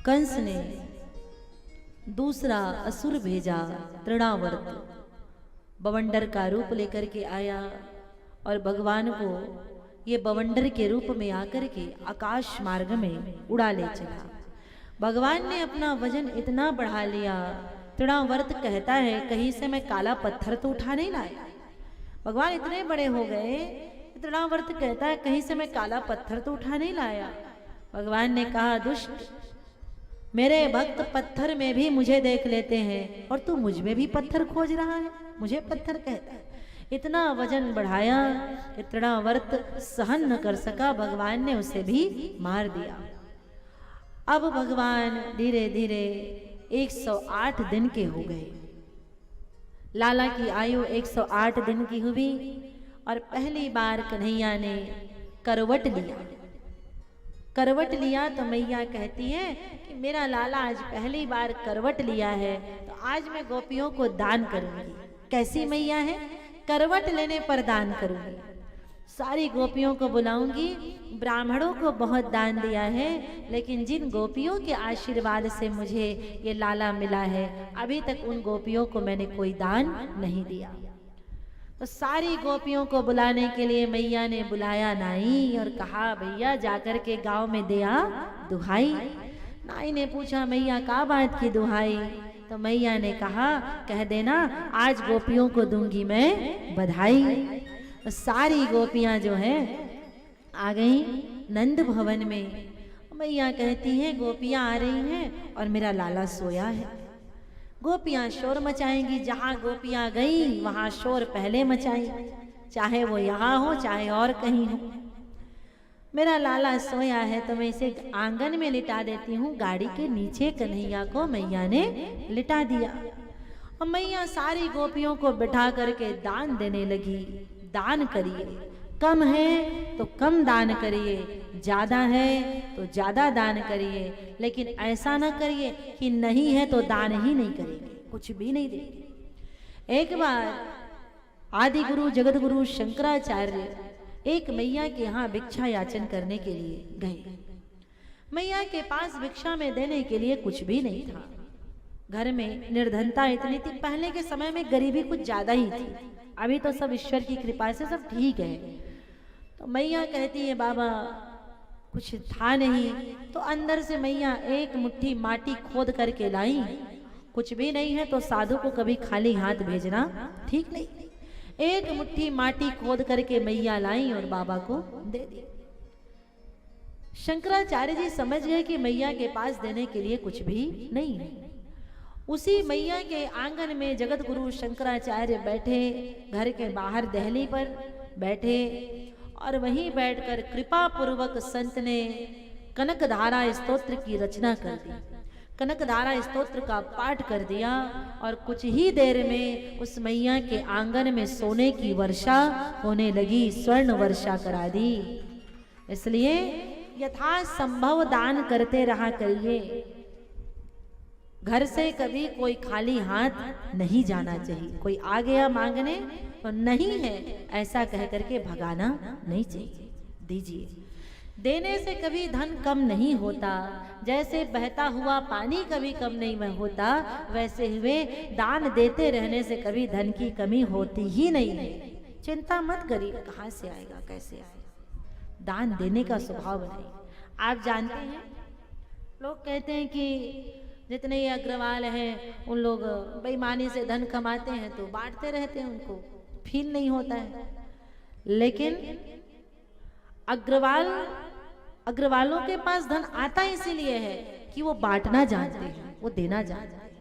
कंस ने दूसरा असुर भेजा तृणावर्त, बवंडर का रूप लेकर के आया और भगवान को ये बवंडर के रूप में आकर के आकाश मार्ग में उड़ा ले चला। भगवान ने अपना वजन इतना बढ़ा लिया, तृणावर्त कहता है कहीं से मैं काला पत्थर तो उठा नहीं लाया। भगवान इतने बड़े हो गए, तृणावर्त कहता है कहीं से मैं काला पत्थर तो उठा नहीं लाया। भगवान ने कहा दुष्ट, मेरे भक्त पत्थर में भी मुझे देख लेते हैं और तू मुझ में भी पत्थर खोज रहा है, मुझे पत्थर कहता है। इतना वजन बढ़ाया, इतना वर्त सहन न कर सका, भगवान ने उसे भी मार दिया। अब भगवान धीरे धीरे 108 दिन के हो गए। लाला की आयु 108 दिन की हुई और पहली बार कन्हैया ने करवट लिया। करवट लिया तो मैया कहती है कि मेरा लाला आज पहली बार करवट लिया है तो आज मैं गोपियों को दान करूंगी। कैसी मैया है? करवट लेने पर दान करूंगी, सारी गोपियों को बुलाऊंगी। ब्राह्मणों को बहुत दान दिया है, लेकिन जिन गोपियों के आशीर्वाद से मुझे ये लाला मिला है अभी तक उन गोपियों को मैंने कोई दान नहीं दिया। तो सारी गोपियों को बुलाने के लिए मैया ने बुलाया नाई और कहा भैया जाकर के गांव में दिया दुहाई। नाई ने पूछा मैया का बात की दुहाई? तो मैया ने कहा कह देना आज गोपियों को दूंगी मैं बधाई। तो सारी गोपियां जो है आ गई नंद भवन में। मैया कहती हैं गोपियां आ रही हैं और मेरा लाला सोया है। गोपियां शोर मचाएंगी, जहां गोपियां गई वहां शोर पहले मचाई, चाहे वो यहाँ हो चाहे और कहीं हो। मेरा लाला सोया है तो मैं इसे आंगन में लिटा देती हूँ। गाड़ी के नीचे कन्हैया को मैया ने लिटा दिया और मैया सारी गोपियों को बिठा करके दान देने लगी। दान करिए, कम है तो कम दान करिए, ज्यादा है तो ज्यादा दान करिए, लेकिन ऐसा ना करिए कि नहीं है तो दान ही नहीं करेंगे, कुछ भी नहीं देंगे। एक बार आदि गुरु जगत गुरु शंकराचार्य एक मैया के यहाँ भिक्षा याचन करने के लिए गए। मैया के पास भिक्षा में देने के लिए कुछ भी नहीं था। घर में निर्धनता इतनी थी, पहले के समय में गरीबी कुछ ज्यादा ही थी, अभी तो सब ईश्वर की कृपा से सब ठीक है। तो मैया कहती है बाबा कुछ था नहीं, तो अंदर से मैया एक मुट्ठी माटी खोद करके लाई। कुछ भी नहीं है तो साधु को कभी खाली हाथ भेजना ठीक नहीं। एक मुट्ठी माटी खोद करके मैया लाई और बाबा को दे दी। शंकराचार्य जी समझ गए कि मैया के पास देने के लिए कुछ भी नहीं है। उसी मैया के आंगन में जगत गुरु शंकराचार्य बैठे, घर के बाहर दहली पर बैठे और वहीं बैठकर कृपा पूर्वक संत ने कनकधारा स्तोत्र की रचना कर दी। कनकधारा स्तोत्र का पाठ कर दिया और कुछ ही देर में उस मैया के आंगन में सोने की वर्षा होने लगी, स्वर्ण वर्षा करा दी। इसलिए यथासंभव दान करते रहा करिए। घर से कभी कोई खाली हाथ नहीं जाना चाहिए। कोई आ गया मांगने तो नहीं है ऐसा कह करके भगाना नहीं चाहिए, दीजिए। देने से कभी धन कम नहीं होता, जैसे बहता हुआ पानी कभी कम नहीं होता, वैसे हुए दान देते रहने से कभी धन की कमी होती ही नहीं है। चिंता मत करिए कहाँ से आएगा कैसे आएगा, दान देने का स्वभाव नहीं। आप जानते हैं लोग कहते हैं कि जितने ये अग्रवाल हैं उन लोग बेईमानी से धन कमाते हैं तो बांटते रहते हैं, उनको फील नहीं होता है। लेकिन अग्रवालों के पास धन आता इसीलिए है कि वो बांटना जानते हैं, वो देना जानते हैं।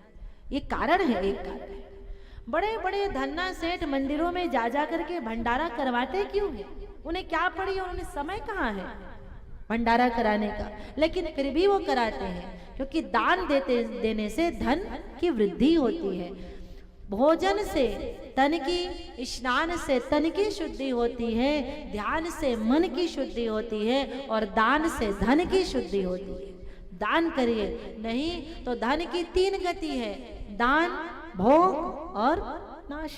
ये कारण है, एक कारण है। बड़े बड़े धन्ना सेठ मंदिरों में जा जा करके भंडारा करवाते क्यों है? उन्हें क्या पड़ी और उन्हें समय कहाँ है भंडारा कराने का, लेकिन फिर भी वो कराते हैं क्योंकि दान देने से धन की वृद्धि होती है। भोजन से तन की, स्नान से तन की शुद्धि होती है, ध्यान से मन की शुद्धि होती है और दान से धन की शुद्धि होती है। दान करिए, नहीं तो धन की 3 गति है, दान, भोग और नाश।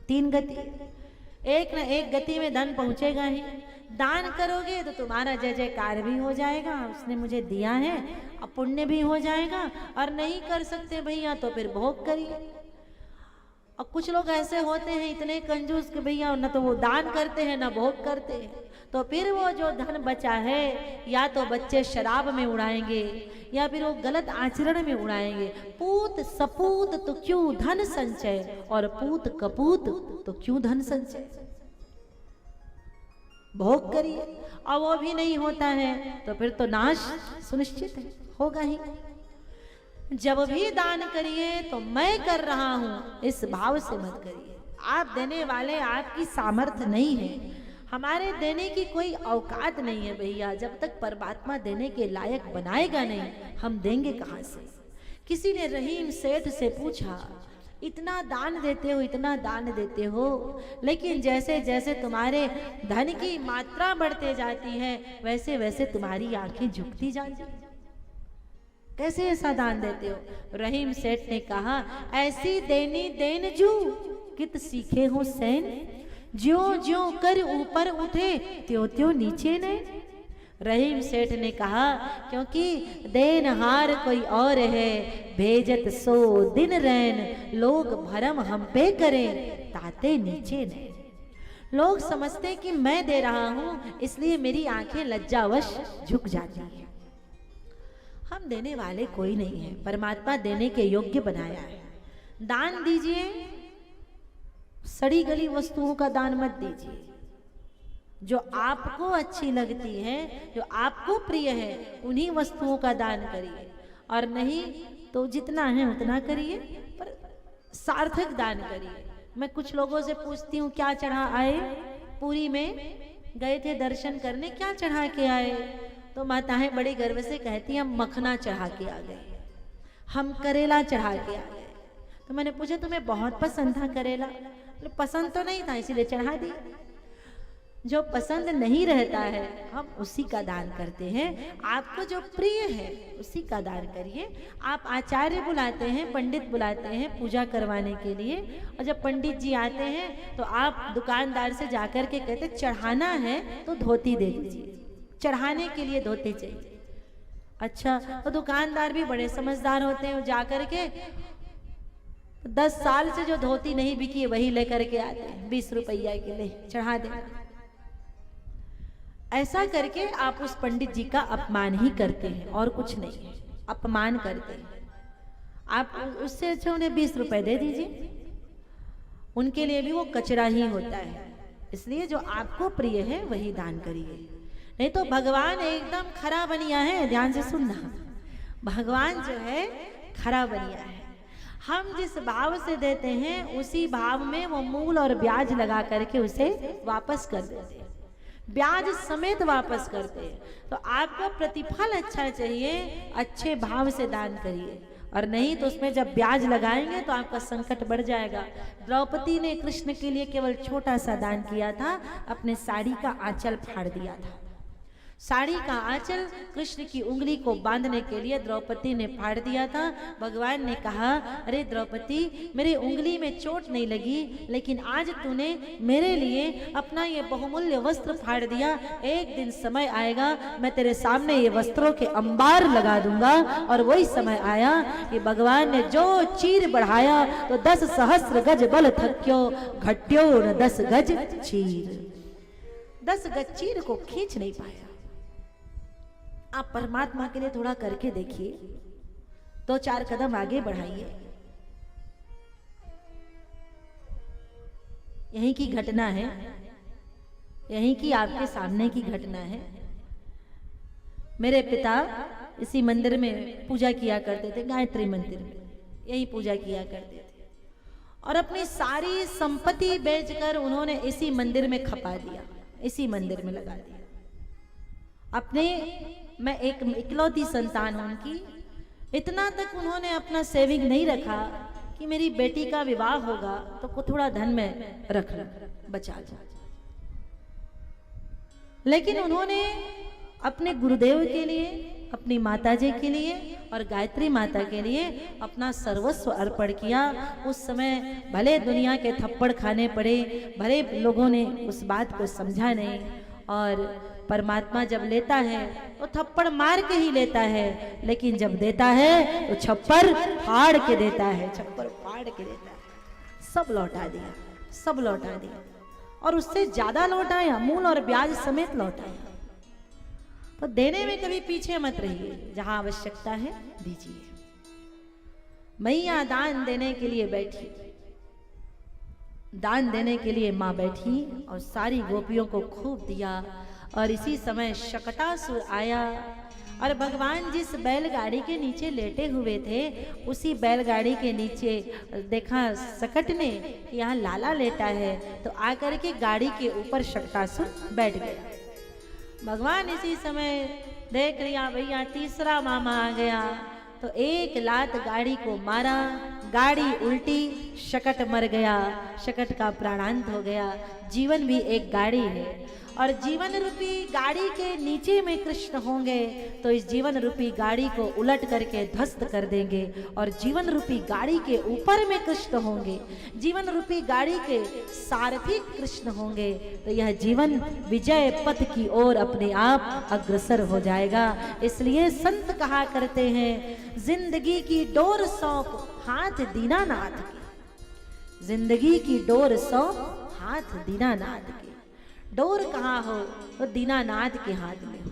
3 गति, एक न एक गति में धन पहुंचेगा ही। दान करोगे तो तुम्हारा जय जयकार भी हो जाएगा, उसने मुझे दिया है, अब पुण्य भी हो जाएगा। और नहीं कर सकते भैया तो फिर भोग करिए। और कुछ लोग ऐसे होते हैं इतने कंजूस कि भैया न तो वो दान करते हैं न भोग करते हैं, तो फिर वो जो धन बचा है या तो बच्चे शराब में उड़ाएंगे या फिर वो गलत आचरण में उड़ाएंगे। पूत सपूत तो क्यों धन संचय, और पूत कपूत तो क्यों धन संचय। भोग करिए और वो भी नहीं होता है तो फिर तो नाश सुनिश्चित है, होगा ही। जब भी दान करिए तो मैं कर रहा हूं इस भाव से मत करिए। आप देने वाले, आपकी सामर्थ्य नहीं है, हमारे देने की कोई औकात नहीं है भैया। जब तक परमात्मा देने के लायक बनाएगा नहीं, हम देंगे कहां से। किसी ने रहीम सेठ से पूछा, इतना दान देते हो, इतना दान देते हो, लेकिन जैसे जैसे तुम्हारे धन की मात्रा बढ़ते जाती है वैसे वैसे तुम्हारी आंखें झुकती जाती है, कैसे ऐसा दान देते हो। रहीम सेठ ने कहा, ऐसी देनी देन जू कित सीखे हो सैन, ज्यों ज्यों कर ऊपर उठे त्यों त्यों नीचे ने। रहीम सेठ ने कहा, क्योंकि देनहार कोई और है, भेजत सो दिन रैन, लोग भरम हम पे करें ताते नीचे ने। लोग समझते कि मैं दे रहा हूं इसलिए मेरी आंखें लज्जावश झुक जाती हैं। हम देने वाले कोई नहीं है, परमात्मा देने के योग्य बनाया है। दान दीजिए, सड़ी गली वस्तुओं का दान मत दीजिए। जो आपको अच्छी लगती है, जो आपको प्रिय है, उन्हीं वस्तुओं का दान करिए, और नहीं तो जितना है उतना करिए, पर सार्थक दान करिए। मैं कुछ लोगों से पूछती हूँ, क्या चढ़ा आए? पुरी में गए थे दर्शन करने, क्या चढ़ा के आए? तो माताएं बड़ी गर्व से कहती हैं, हम मखना चढ़ा के आ गए, हम करेला चढ़ा के आ गए। तो मैंने पूछा, तुम्हें बहुत पसंद था करेला? पसंद तो नहीं था इसीलिए चढ़ा दी। जो पसंद नहीं रहता है हम उसी का दान करते हैं। आपको जो प्रिय है उसी का दान करिए। आप आचार्य बुलाते हैं, पंडित बुलाते हैं पूजा करवाने के लिए, और जब पंडित जी आते हैं तो आप दुकानदार से जाकर के कहते, चढ़ाना है तो धोती दे दीजिए, चढ़ाने के लिए धोती चाहिए। अच्छा, तो दुकानदार भी बड़े समझदार होते हैं, जाकर के 10 साल से जो धोती नहीं बिकी है वही लेकर के आते हैं, 20 रुपया के लिए चढ़ा दे। ऐसा करके आप उस पंडित जी का अपमान ही करते हैं और कुछ नहीं, अपमान करते हैं आप। उससे अच्छा उन्हें 20 रुपए दे दीजिए, उनके लिए भी वो कचरा ही होता है। इसलिए जो आपको प्रिय है वही दान करिए, नहीं तो भगवान एकदम खरा बनिया है। ध्यान से सुनना, भगवान जो है खरा बनिया है। हम जिस भाव से देते हैं उसी भाव में वो मूल और ब्याज लगा करके उसे वापस कर देते हैं, ब्याज समेत वापस करते हैं। तो आपको प्रतिफल अच्छा चाहिए, अच्छे भाव से दान करिए, और नहीं तो उसमें जब ब्याज लगाएंगे तो आपका संकट बढ़ जाएगा। द्रौपदी ने कृष्ण के लिए केवल छोटा सा दान किया था, अपने साड़ी का आंचल फाड़ दिया था। साड़ी का आंचल कृष्ण की उंगली को बांधने के लिए द्रौपदी ने फाड़ दिया था। भगवान ने कहा, अरे द्रौपदी, मेरे उंगली में चोट नहीं लगी, लेकिन आज तूने मेरे लिए अपना ये बहुमूल्य वस्त्र फाड़ दिया। एक दिन समय आएगा मैं तेरे सामने ये वस्त्रों के अंबार लगा दूंगा। और वही समय आया कि भगवान ने जो चीर बढ़ाया तो 10 सहस्त्र गज बल थक्यो, घट्यो न 10 गज चीर। 10 गज चीर को खींच नहीं पाया। आप परमात्मा के लिए थोड़ा करके देखिए, 2-4 कदम आगे बढ़ाइए। यहीं की घटना है, यहीं की आपके सामने की घटना है। मेरे पिता इसी मंदिर में पूजा किया करते थे, गायत्री मंदिर में यही पूजा किया करते थे, और अपनी सारी संपत्ति बेचकर उन्होंने इसी मंदिर में खपा दिया, इसी मंदिर में लगा दिया। अपने, मैं एक इकलौती संतान हूं उनकी, इतना तक उन्होंने अपना सेविंग नहीं रखा कि मेरी बेटी का विवाह होगा तो थोड़ा धन में रख लो, बचा जा। लेकिन उन्होंने अपने गुरुदेव के लिए, अपनी माताजी के लिए और गायत्री माता के लिए अपना सर्वस्व अर्पण किया। उस समय भले दुनिया के थप्पड़ खाने पड़े, भले लोगों ने उस बात को समझा नहीं, और परमात्मा जब लेता है तो थप्पड़ मार के ही लेता है, लेकिन जब देता है तो छप्पर फाड़ के देता है, छप्पर फाड़ के देता है। सब लौटा दिया, सब लौटा दिया, और उससे ज्यादा लौटाया, मूल और ब्याज समेत लौटाया। तो देने में कभी पीछे मत रहिए, जहां आवश्यकता है दीजिए। मैया दान देने के लिए बैठी, दान देने के लिए माँ बैठी और सारी गोपियों को खूब दिया। और इसी समय शकटासुर आया और भगवान जिस बैलगाड़ी के नीचे लेटे हुए थे उसी बैलगाड़ी के नीचे देखा सकट ने कि यहाँ लाला लेटा है, तो आकर के गाड़ी के ऊपर शकटासुर बैठ गया। भगवान इसी समय देख लिया भैया तीसरा मामा आ गया, तो एक लात गाड़ी को मारा, गाड़ी उल्टी, शकट मर गया, शकट का प्राणांत हो गया। जीवन भी एक गाड़ी है और जीवन रूपी गाड़ी के नीचे में कृष्ण होंगे तो इस जीवन रूपी गाड़ी को उलट करके ध्वस्त कर देंगे, और जीवन रूपी गाड़ी के ऊपर में कृष्ण होंगे, जीवन रूपी गाड़ी के सारथी कृष्ण होंगे, तो यह जीवन विजय पथ की ओर अपने आप अग्रसर हो जाएगा। इसलिए संत कहा करते हैं जिंदगी की डोर सौंप हाथ दीनानाथ के, जिंदगी की डोर सौंप हाथ दीनानाथ के। डोर कहाँ हो तो दीनानाथ के हाथ में हो।